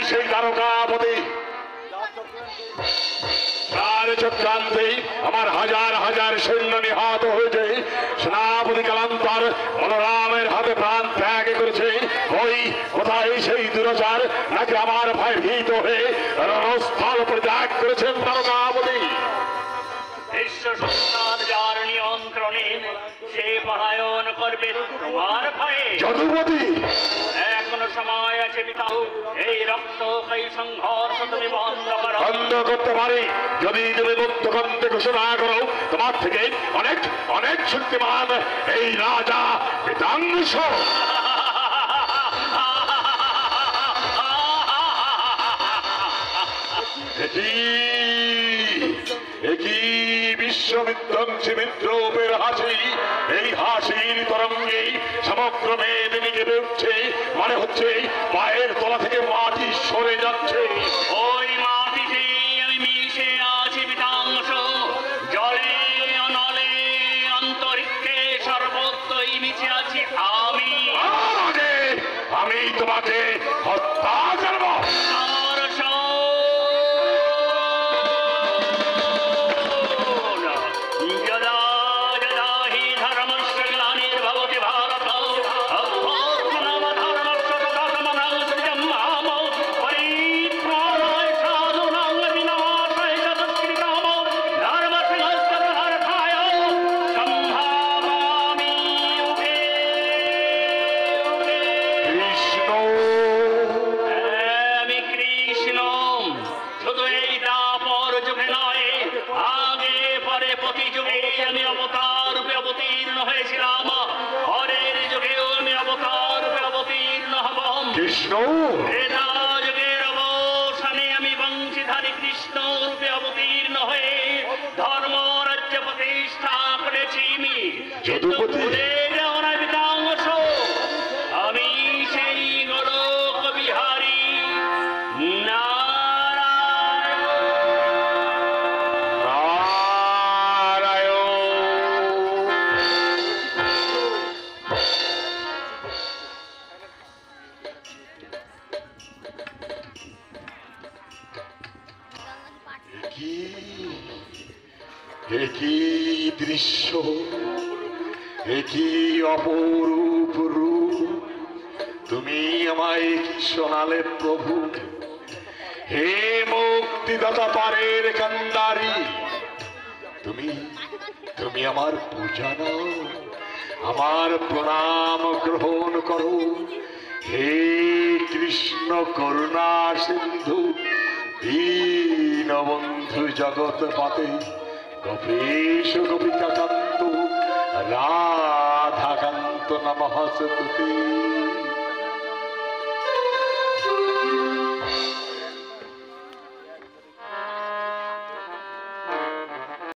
সেই দ্বারকাপতি তার চক্রান্তে আমার হাজার হাজার সৈন্য নিহত হয়েছে। সেনাপতি কালান্তর বলরামের হাতে প্রাণ ত্যাগ করেছে। ওই কোথায় সেই দুরাচার নাকি আমার ভাই ভীত হয়ে রণস্থল পরিত্যাগ করেছেন দ্বারকাপতি। বিশ্ব সন্তান যার নিয়ন্ত্রণে সে পলায়ন করবে তোমার ভয়ে। যদুপতি এখনো সময় আছে পিতাও, এই রক্ত এই সংঘর্ষ তুমি বন্ধ করো। বন্ধ করতে পারি যদি তুমি মুক্তকণ্ঠে ঘোষণা করো তোমার থেকে অনেক অনেক শক্তিমান এই রাজা পিতাংশ। একই বিশ্ববিধ্বংসী বিদ্রোহের হাসি, এই হাসির তরঙ্গে সমগ্র মেদিনী কেঁপে উঠছে। মানে হচ্ছে পায়ের তলা থেকে মাটি সরে যাচ্ছে। ওই মাটিতে আমি মিশে আছি পিতাংশ, জলে অনলে অন্তরিক্ষে সর্বত্রই মিশে আছি আমি। আমি তোমাকে হত্যা করব। কৃষ্ণ যুগের অবসানে আমি বংশীধারী কৃষ্ণ রূপে অবতীর্ণ হয়ে ধর্ম রাজ্য প্রতিষ্ঠা করেছি। যদুপতি আমি সেই গোলক বিহারী একই দৃশ্য, একই অপরূপ রূপ। তুমি আমায় কি শোনালে প্রভু? হে মুক্তিদাতা পারের কান্ডারি, তুমি তুমি আমার পূজা নাও, আমার প্রণাম গ্রহণ করো। হে কৃষ্ণ করুণা সিন্ধু, দীনবন্ধু জগৎপতে, গোপীশ গোপিকাকান্ত রাধাকান্ত নমঃ স্তুতে।